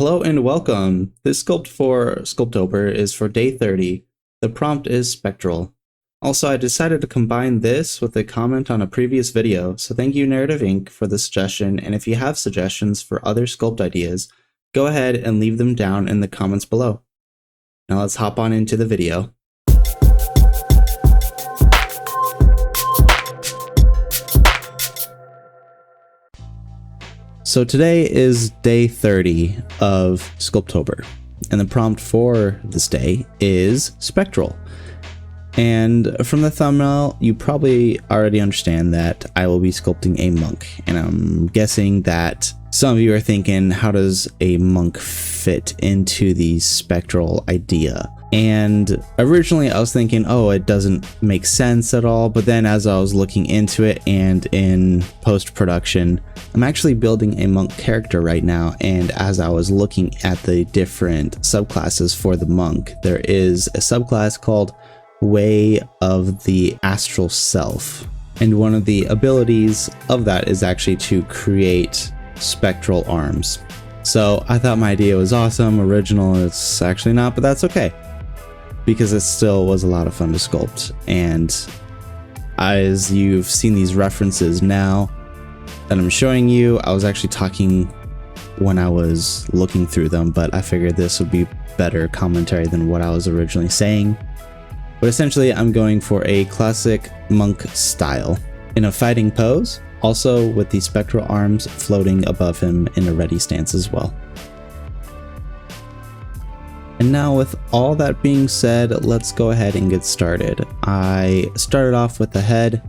Hello and welcome. This sculpt for Sculptober is for day 30. The prompt is Spectral. Also, I decided to combine this with a comment on a previous video, so thank you Narrative Inc. for the suggestion, and if you have suggestions for other sculpt ideas, go ahead and leave them down in the comments below. Now let's hop on into the video. So today is day 30 of Sculptober, and the prompt for this day is Spectral. And from the thumbnail, you probably already understand that I will be sculpting a monk, and I'm guessing that some of you are thinking, how does a monk fit into the spectral idea? And originally I was thinking, oh, it doesn't make sense at all, but then as I was looking into it and in post-production, I'm actually building a monk character right now, and as I was looking at the different subclasses for the monk, there is a subclass called Way of the Astral Self, and one of the abilities of that is actually to create spectral arms. So I thought my idea was awesome, original. It's actually not, but that's okay, because it still was a lot of fun to sculpt. And as you've seen these references now that I'm showing you, I was actually talking when I was looking through them, but I figured this would be better commentary than what I was originally saying. But essentially, I'm going for a classic monk style in a fighting pose, also with the spectral arms floating above him in a ready stance as well. And now with all that being said, let's go ahead and get started. I started off with the head.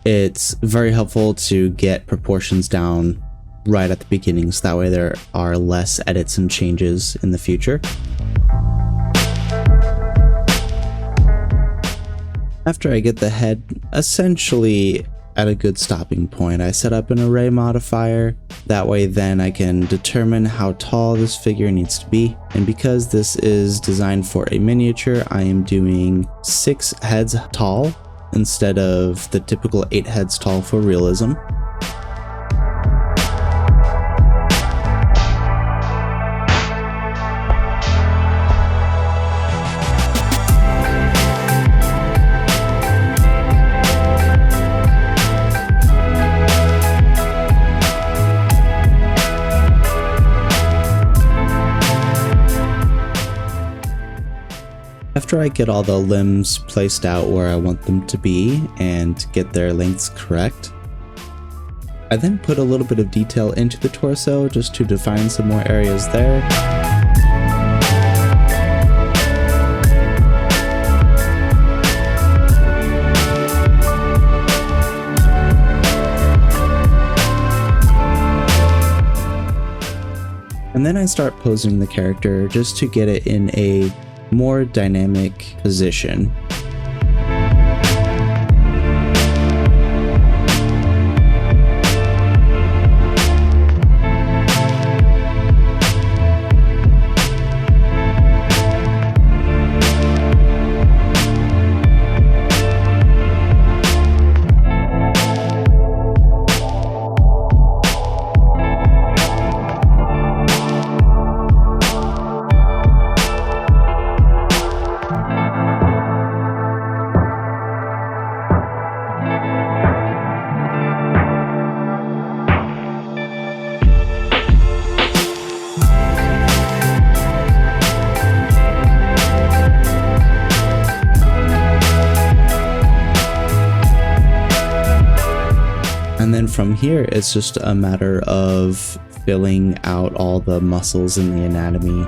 It's very helpful to get proportions down right at the beginning, so that way there are less edits and changes in the future. After I get the head essentially at a good stopping point, I set up an array modifier. That way then I can determine how tall this figure needs to be. And because this is designed for a miniature, I am doing 6 heads tall instead of the typical 8 heads tall for realism. After I get all the limbs placed out where I want them to be and get their lengths correct, I then put a little bit of detail into the torso just to define some more areas there. And then I start posing the character just to get it in a more dynamic position. And then from here, it's just a matter of filling out all the muscles in the anatomy.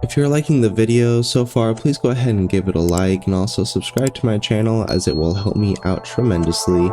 If you're liking the video so far, please go ahead and give it a like, and also subscribe to my channel as it will help me out tremendously.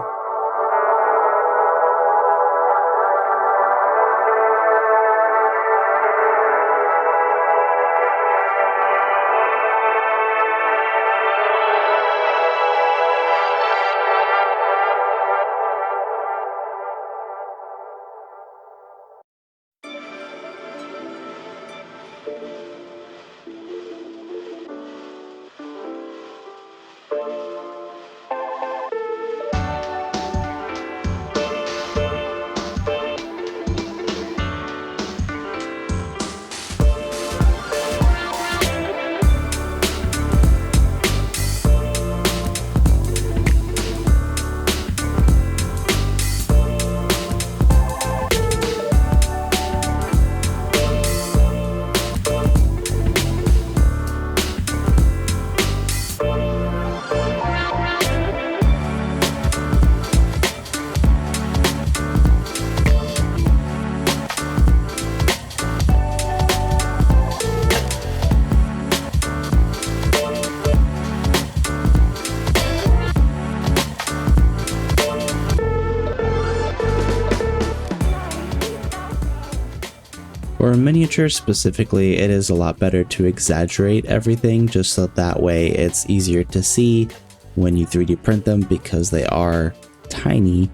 For miniatures specifically, it is a lot better to exaggerate everything just so that way it's easier to see when you 3D print them because they are tiny,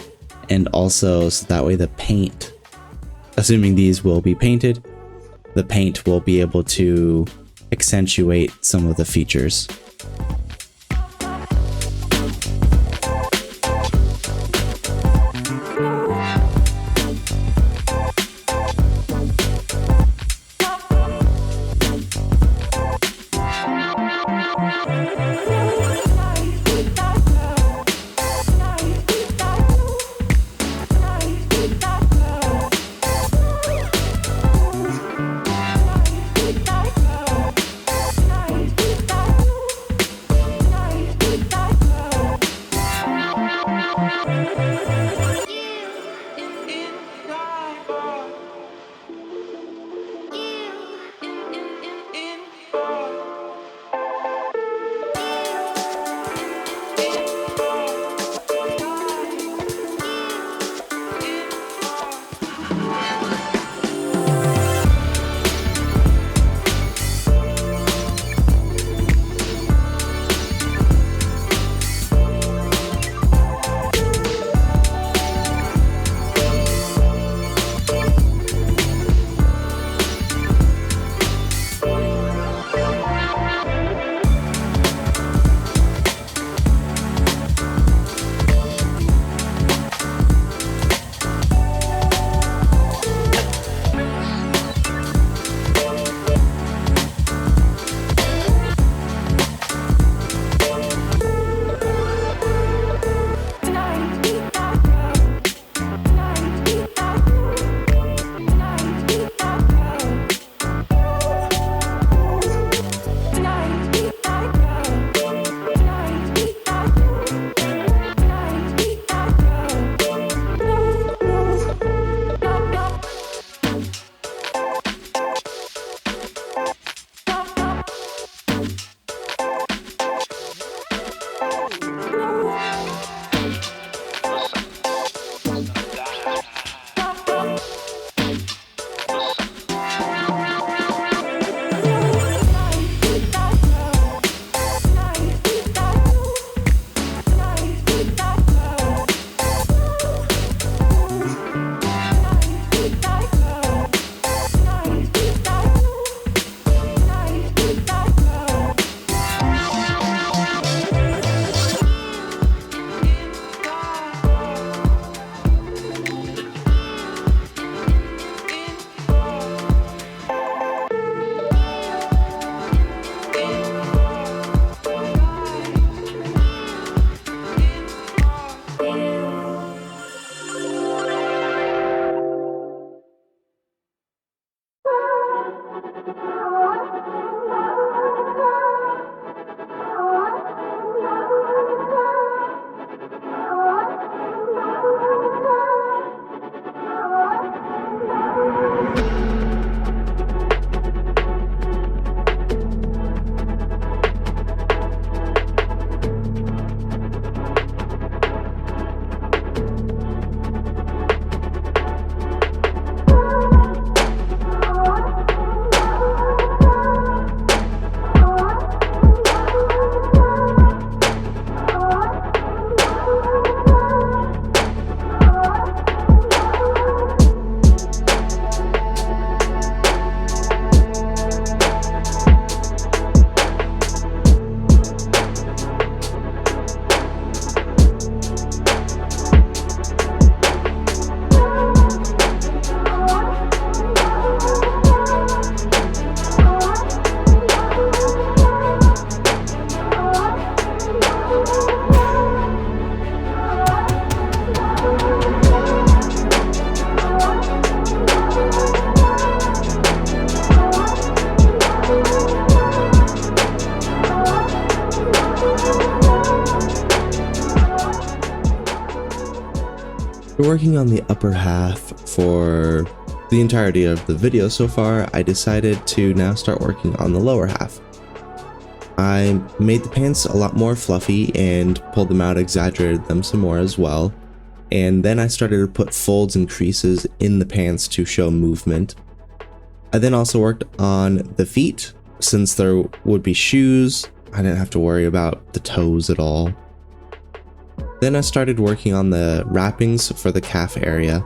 and also so that way the paint, assuming these will be painted, the paint will be able to accentuate some of the features. We're working on the upper half for the entirety of the video so far. I decided to now start working on the lower half. I made the pants a lot more fluffy and pulled them out, exaggerated them some more as well. And then I started to put folds and creases in the pants to show movement. I then also worked on the feet. Since there would be shoes, I didn't have to worry about the toes at all. Then I started working on the wrappings for the calf area.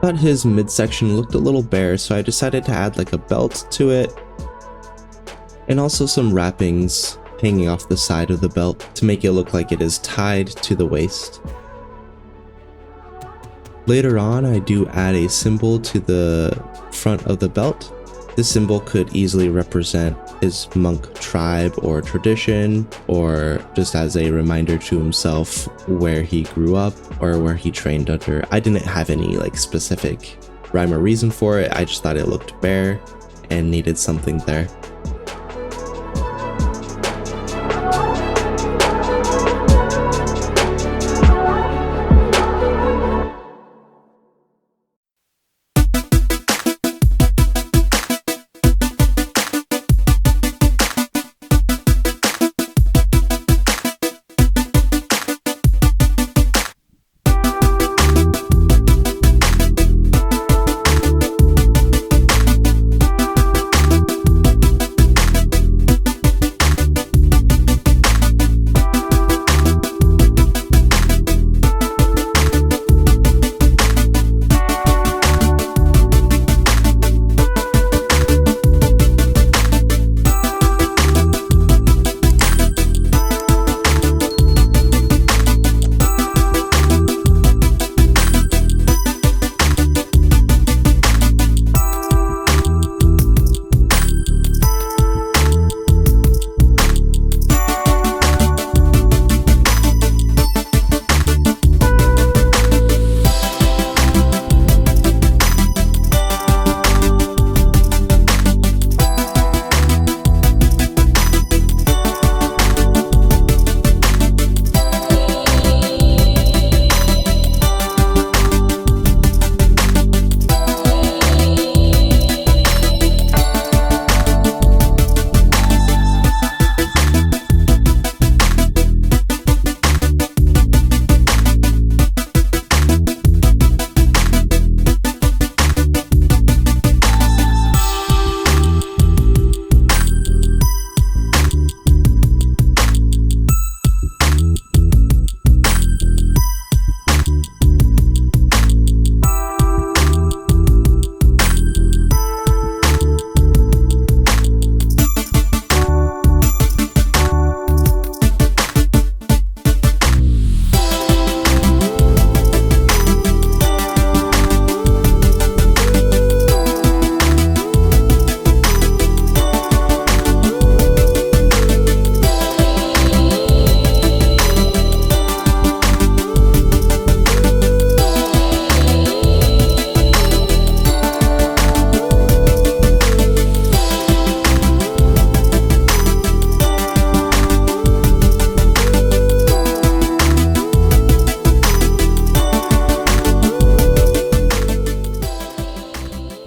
I thought his midsection looked a little bare, so I decided to add like a belt to it and also some wrappings hanging off the side of the belt to make it look like it is tied to the waist. Later on, I do add a symbol to the front of the belt. This symbol could easily represent his monk tribe or tradition, or just as a reminder to himself where he grew up or where he trained under. I didn't have any like specific rhyme or reason for it. I just thought it looked bare and needed something there.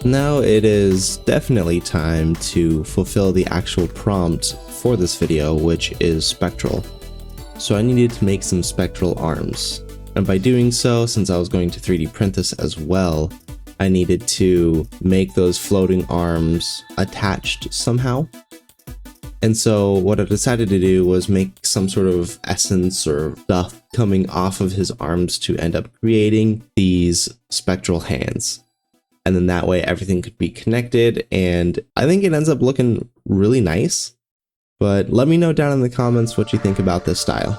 Now it is definitely time to fulfill the actual prompt for this video, which is Spectral. So I needed to make some spectral arms. And by doing so, since I was going to 3D print this as well, I needed to make those floating arms attached somehow. And so what I decided to do was make some sort of essence or stuff coming off of his arms to end up creating these spectral hands. And then that way everything could be connected, and I think it ends up looking really nice. But let me know down in the comments what you think about this style.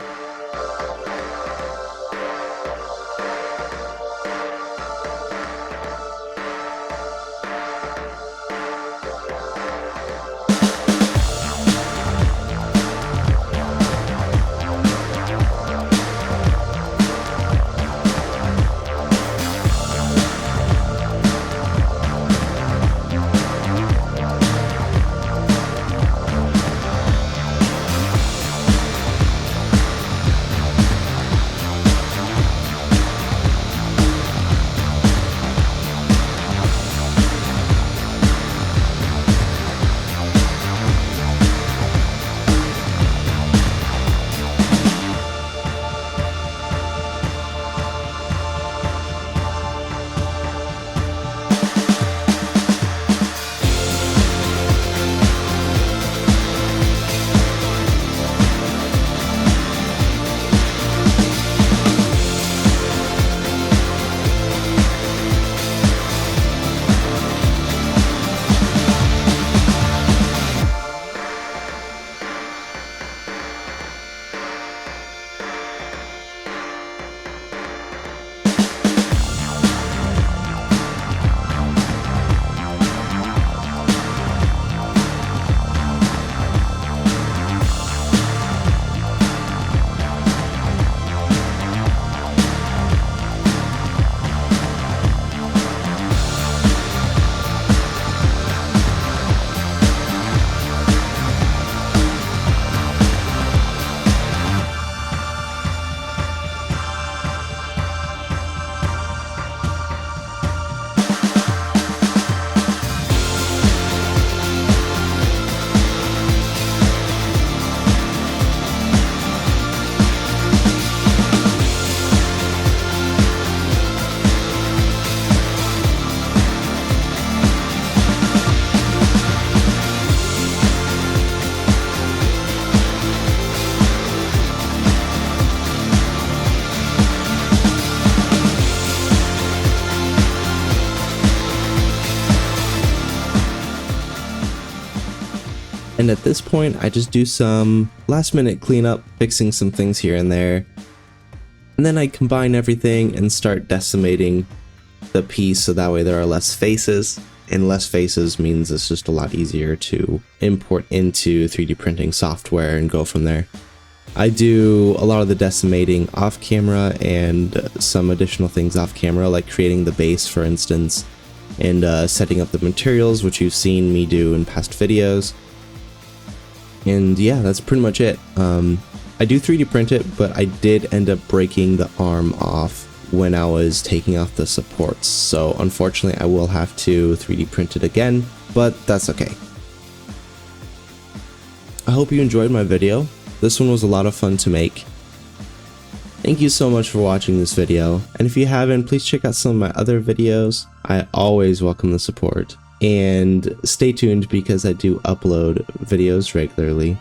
And at this point, I just do some last minute cleanup, fixing some things here and there. And then I combine everything and start decimating the piece so that way there are less faces. And less faces means it's just a lot easier to import into 3D printing software and go from there. I do a lot of the decimating off camera and some additional things off camera, like creating the base, for instance, and setting up the materials, which you've seen me do in past videos. And yeah, that's pretty much it. I do 3D print it, but I did end up breaking the arm off when I was taking off the supports. So unfortunately, I will have to 3D print it again, but that's okay. I hope you enjoyed my video. This one was a lot of fun to make. Thank you so much for watching this video, and if you haven't, please check out some of my other videos. I always welcome the support. And stay tuned because I do upload videos regularly.